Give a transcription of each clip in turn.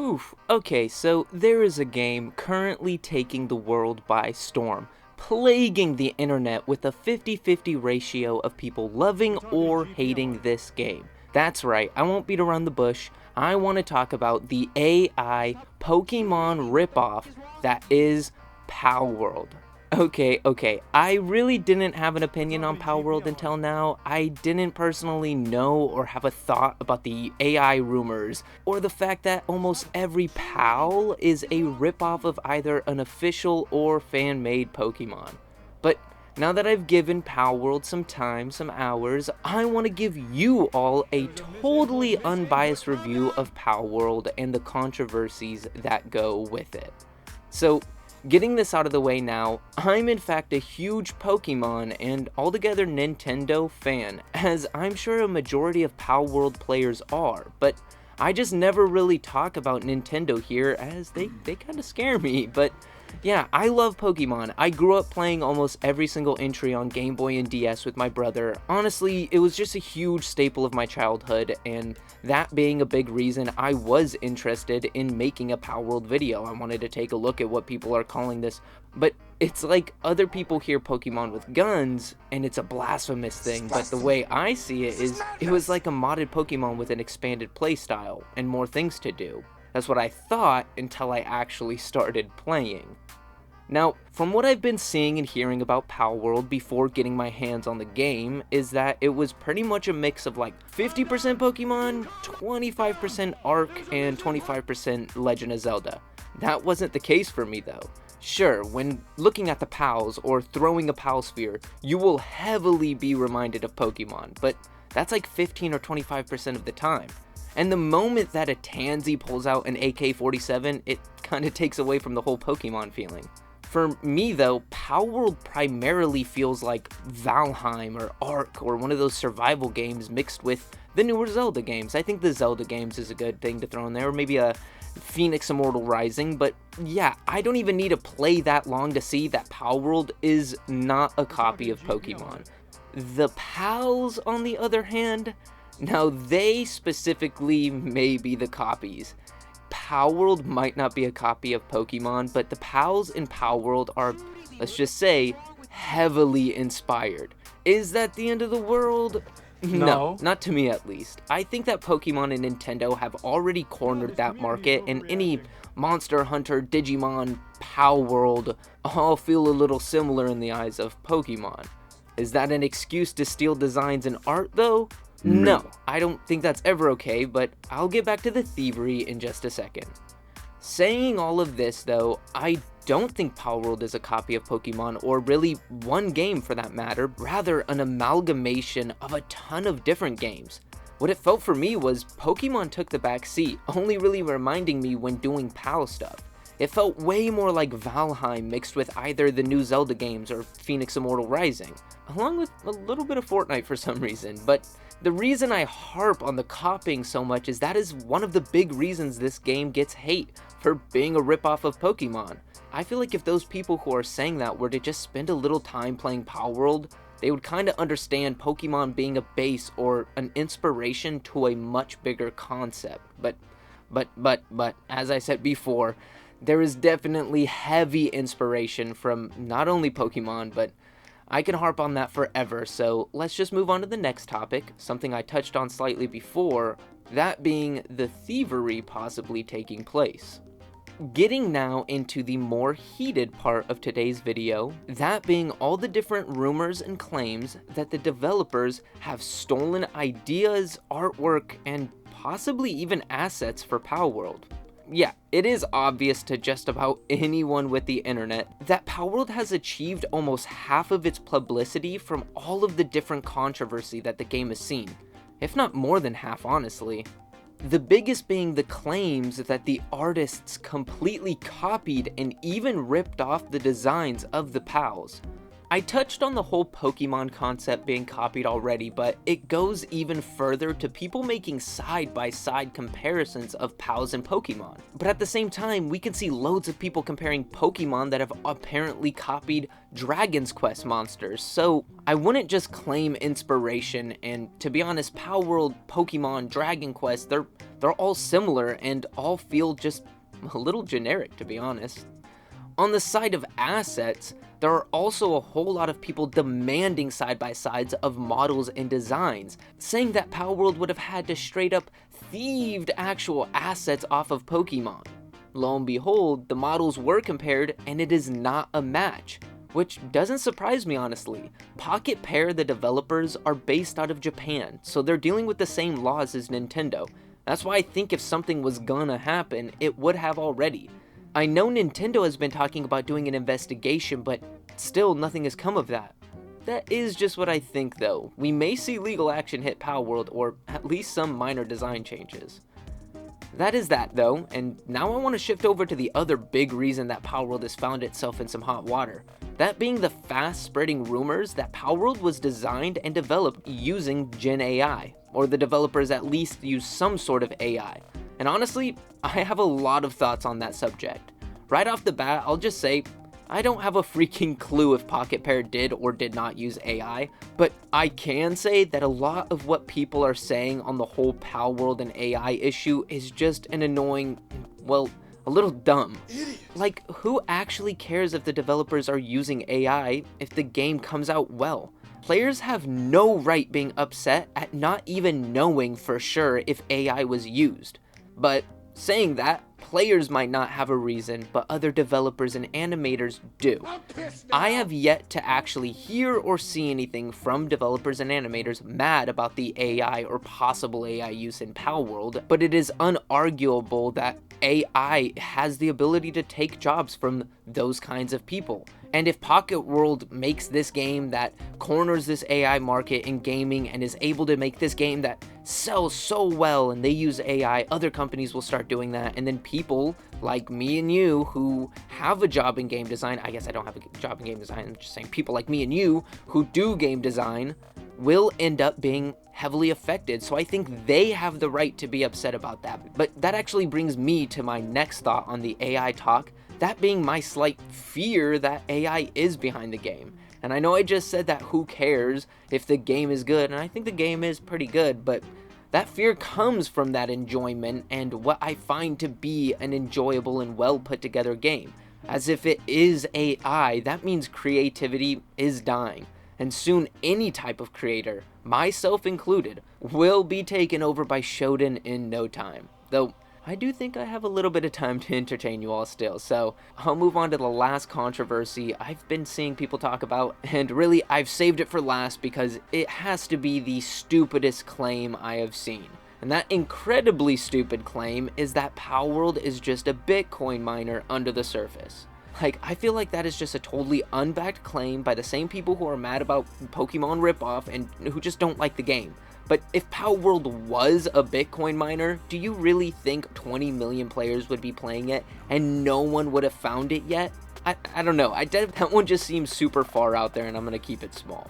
Oof, okay, so there is a game currently taking the world by storm, plaguing the internet with a 50-50 ratio of people loving or hating this game. That's right, I won't beat around the bush. I want to talk about the AI Pokemon ripoff that is Palworld. Okay, I really didn't have an opinion on Palworld until now. I didn't personally know or have a thought about the AI rumors, or the fact that almost every PAL is a ripoff of either an official or fan-made Pokemon. But now that I've given Palworld some time, some hours, I want to give you all a totally unbiased review of Palworld and the controversies that go with it. So, getting this out of the way now, I'm in fact a huge Pokemon and altogether Nintendo fan, as I'm sure a majority of Palworld players are, but I just never really talk about Nintendo here as they kind of scare me. But yeah, I love Pokemon. I grew up playing almost every single entry on Game Boy and DS with my brother. Honestly, it was just a huge staple of my childhood, and that being a big reason I was interested in making a Palworld video. I wanted to take a look at what people are calling this, but it's like other people hear Pokemon with guns, and it's a blasphemous thing, but the way I see it is, it was like a modded Pokemon with an expanded playstyle, and more things to do. That's what I thought until I actually started playing. Now, from what I've been seeing and hearing about Palworld before getting my hands on the game, is that it was pretty much a mix of like 50% Pokemon, 25% Arc, and 25% Legend of Zelda. That wasn't the case for me though. Sure, when looking at the Pals or throwing a Pal Sphere, you will heavily be reminded of Pokemon, but that's like 15 or 25% of the time. And the moment that a Tansy pulls out an AK-47, it kinda takes away from the whole Pokemon feeling. For me though, Palworld primarily feels like Valheim or Ark or one of those survival games mixed with the newer Zelda games. I think the Zelda games is a good thing to throw in there, or maybe a Phoenix Immortal Rising, but yeah, I don't even need to play that long to see that Palworld is not a copy of Pokemon. The Pals, on the other hand, now they specifically may be the copies. Palworld might not be a copy of Pokemon, but the Pals in Palworld are, let's just say, heavily inspired. Is that the end of the world? No, not to me at least. I think that Pokemon and Nintendo have already cornered that market, and any Monster Hunter, Digimon, Palworld all feel a little similar in the eyes of Pokemon. Is that an excuse to steal designs and art though? No, I don't think that's ever okay, but I'll get back to the thievery in just a second. Saying all of this though, I don't think Palworld is a copy of Pokemon, or really one game for that matter, rather an amalgamation of a ton of different games. What it felt for me was Pokemon took the back seat, only really reminding me when doing Pal stuff. It felt way more like Valheim mixed with either the new Zelda games or Phoenix Immortal Rising, along with a little bit of Fortnite for some reason, but the reason I harp on the copying so much is that is one of the big reasons this game gets hate for being a ripoff of Pokemon. I feel like if those people who are saying that were to just spend a little time playing Palworld, they would kinda understand Pokemon being a base or an inspiration to a much bigger concept. But, as I said before, there is definitely heavy inspiration from not only Pokemon, but I can harp on that forever, so let's just move on to the next topic, something I touched on slightly before, that being the thievery possibly taking place. Getting now into the more heated part of today's video, that being all the different rumors and claims that the developers have stolen ideas, artwork, and possibly even assets for Palworld. Yeah, it is obvious to just about anyone with the internet that Palworld has achieved almost half of its publicity from all of the different controversy that the game has seen, if not more than half honestly. The biggest being the claims that the artists completely copied and even ripped off the designs of the Pals. I touched on the whole Pokemon concept being copied already, but it goes even further to people making side-by-side comparisons of Pals and Pokemon. But at the same time, we can see loads of people comparing Pokemon that have apparently copied Dragon's Quest monsters, so I wouldn't just claim inspiration, and to be honest, Palworld, Pokemon, Dragon Quest, they're They're all similar and all feel just a little generic, to be honest. On the side of assets, there are also a whole lot of people demanding side-by-sides of models and designs, saying that Palworld would have had to straight up thieved actual assets off of Pokemon. Lo and behold, the models were compared and it is not a match, which doesn't surprise me honestly. Pocket Pair, the developers, are based out of Japan, so they're dealing with the same laws as Nintendo. That's why I think if something was gonna happen, it would have already. I know Nintendo has been talking about doing an investigation, but still nothing has come of that. That is just what I think though. We may see legal action hit Palworld, or at least some minor design changes. That is that though, and now I want to shift over to the other big reason that Palworld has found itself in some hot water. That being the fast spreading rumors that Palworld was designed and developed using Gen AI, or the developers at least use some sort of AI. And honestly, I have a lot of thoughts on that subject. Right off the bat, I'll just say, I don't have a freaking clue if Pocket Pair did or did not use AI, but I can say that a lot of what people are saying on the whole Palworld and AI issue is just an annoying, well, a little dumb. Like, who actually cares if the developers are using AI if the game comes out well? Players have no right being upset at not even knowing for sure if AI was used. But saying that, players might not have a reason, but other developers and animators do. I have yet to actually hear or see anything from developers and animators mad about the AI or possible AI use in Palworld, but it is unarguable that AI has the ability to take jobs from those kinds of people. And if Pocket World makes this game that corners this AI market in gaming and is able to make this game that sells so well and they use AI, other companies will start doing that, and then people like me and you who have a job in game design, I guess I don't have a job in game design, I'm just saying people like me and you who do game design will end up being heavily affected. So I think they have the right to be upset about that. But that actually brings me to my next thought on the AI talk, that being my slight fear that AI is behind the game. And I know I just said that who cares if the game is good, and I think the game is pretty good, but that fear comes from that enjoyment and what I find to be an enjoyable and well put together game. As if it is AI, that means creativity is dying. And soon any type of creator, myself included, will be taken over by Shodan in no time. Though, I do think I have a little bit of time to entertain you all still, so I'll move on to the last controversy I've been seeing people talk about, and really I've saved it for last because it has to be the stupidest claim I have seen. And that incredibly stupid claim is that Palworld is just a Bitcoin miner under the surface. Like, I feel like that is just a totally unbacked claim by the same people who are mad about Pokemon ripoff and who just don't like the game. But if Palworld was a Bitcoin miner, do you really think 20 million players would be playing it and no one would have found it yet? I don't know. That one just seems super far out there and I'm going to keep it small.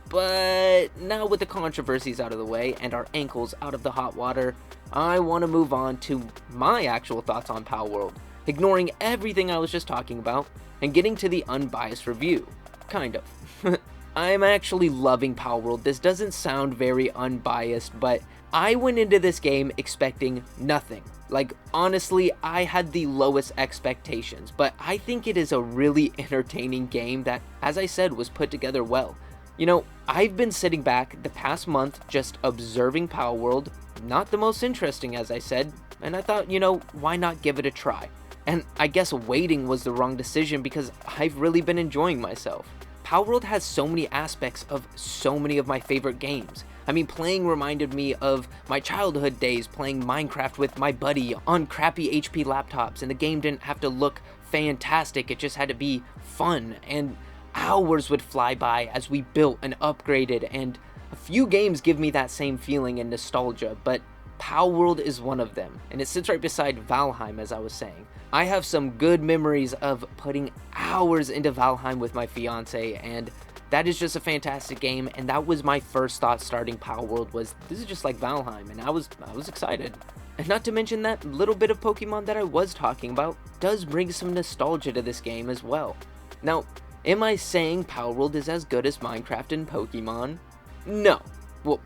But now with the controversies out of the way and our ankles out of the hot water, I want to move on to my actual thoughts on Palworld, ignoring everything I was just talking about and getting to the unbiased review. Kind of. I'm actually loving Palworld. This doesn't sound very unbiased, but I went into this game expecting nothing. Like, honestly, I had the lowest expectations, but I think it is a really entertaining game that, as I said, was put together well. You know, I've been sitting back the past month just observing Palworld, not the most interesting as I said, and I thought, you know, why not give it a try? And I guess waiting was the wrong decision because I've really been enjoying myself. Palworld has so many aspects of so many of my favorite games. I mean, playing reminded me of my childhood days playing Minecraft with my buddy on crappy HP laptops, and the game didn't have to look fantastic, it just had to be fun, and hours would fly by as we built and upgraded, and a few games give me that same feeling and nostalgia, but Palworld is one of them, and it sits right beside Valheim, as I was saying. I have some good memories of putting hours into Valheim with my fiance, and that is just a fantastic game, and that was my first thought starting Palworld was, this is just like Valheim, and I was excited. And not to mention that little bit of Pokemon that I was talking about does bring some nostalgia to this game as well. Now, am I saying Palworld is as good as Minecraft and Pokemon? No. Well,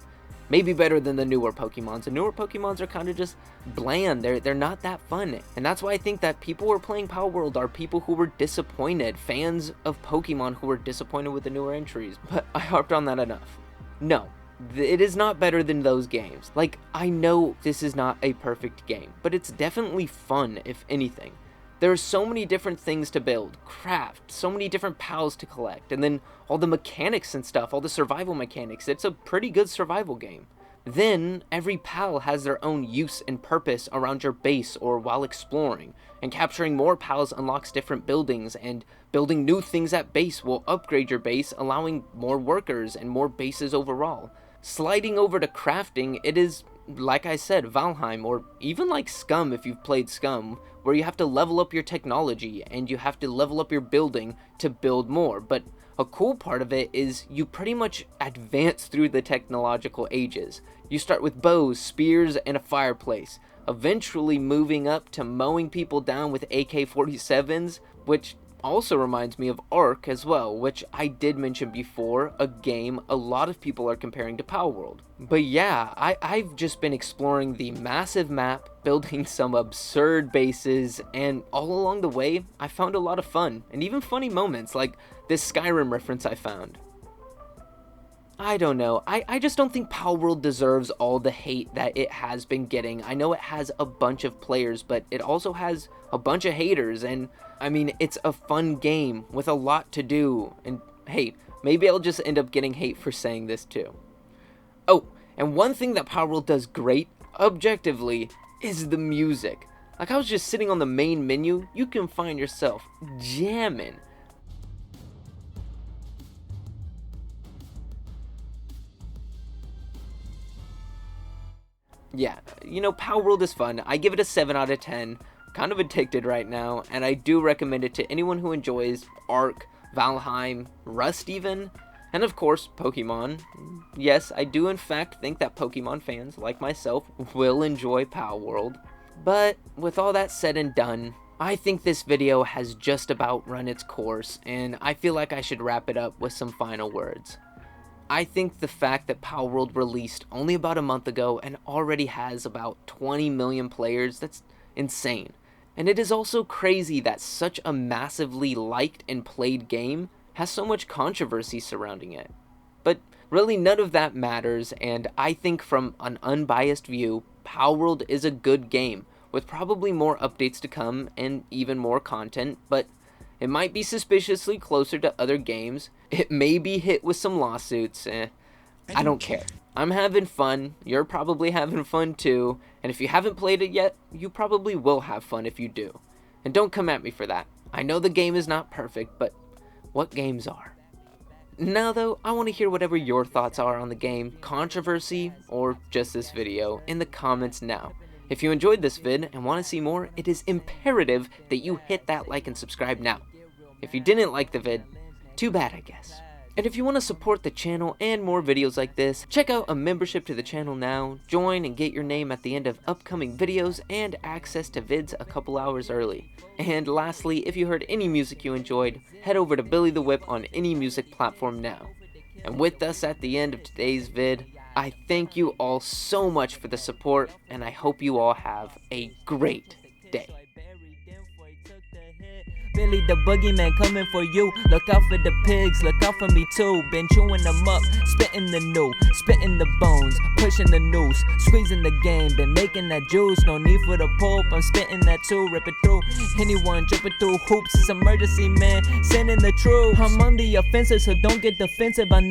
maybe better than the newer Pokemons. The newer Pokemons are kind of just bland. They're not that fun. And that's why I think that people who are playing Palworld are people who were disappointed, fans of Pokemon who were disappointed with the newer entries. But I harped on that enough. No, it is not better than those games. Like, I know this is not a perfect game, but it's definitely fun, if anything. There are so many different things to build, craft, so many different pals to collect, and then all the mechanics and stuff, all the survival mechanics. It's a pretty good survival game. Then, every pal has their own use and purpose around your base or while exploring, and capturing more pals unlocks different buildings, and building new things at base will upgrade your base, allowing more workers and more bases overall. Sliding over to crafting, it is, like I said, Valheim, or even like Scum if you've played Scum, where you have to level up your technology and you have to level up your building to build more. But a cool part of it is you pretty much advance through the technological ages. You start with bows, spears, and a fireplace, eventually moving up to mowing people down with AK-47s, which also reminds me of Ark as well, which I did mention before, a game a lot of people are comparing to Palworld. But yeah, I've just been exploring the massive map, building some absurd bases, and all along the way, I found a lot of fun, and even funny moments, like this Skyrim reference I found. I don't know, I just don't think Palworld deserves all the hate that it has been getting. I know it has a bunch of players, but it also has a bunch of haters, and I mean, it's a fun game with a lot to do, and hey, maybe I'll just end up getting hate for saying this too. Oh, and one thing that Palworld does great, objectively, is the music. Like, I was just sitting on the main menu, you can find yourself jamming. Yeah, you know, Palworld is fun. I give it a 7 out of 10. Kind of addicted right now, and I do recommend it to anyone who enjoys Ark, Valheim, Rust even, and of course, Pokemon. Yes, I do in fact think that Pokemon fans, like myself, will enjoy Palworld. But with all that said and done, I think this video has just about run its course, and I feel like I should wrap it up with some final words. I think the fact that Palworld released only about a month ago and already has about 20 million players, that's insane. And it is also crazy that such a massively liked and played game has so much controversy surrounding it. But really none of that matters, and I think from an unbiased view, Palworld is a good game, with probably more updates to come and even more content, but it might be suspiciously closer to other games. It may be hit with some lawsuits. I don't care. I'm having fun. You're probably having fun too. And if you haven't played it yet, you probably will have fun if you do. And don't come at me for that. I know the game is not perfect, but what games are? Now though, I want to hear whatever your thoughts are on the game, controversy, or just this video, in the comments now. If you enjoyed this vid and want to see more, it is imperative that you hit that like and subscribe now. If you didn't like the vid, too bad I guess. And if you want to support the channel and more videos like this, check out a membership to the channel now, join and get your name at the end of upcoming videos, and access to vids a couple hours early. And lastly, if you heard any music you enjoyed, head over to BillyTheWhip on any music platform now. And with us at the end of today's vid, I thank you all so much for the support, and I hope you all have a great day. Billy the boogeyman coming for you. Look out for the pigs, look out for me too. Been chewing them up, spitting the new, spitting the bones, pushing the noose, squeezing the game. Been making that juice, no need for the pulp. I'm spitting that too, rip it through. Anyone jumping through hoops, it's emergency, man. Sending the truth. I'm on the offensive, so don't get defensive. I know.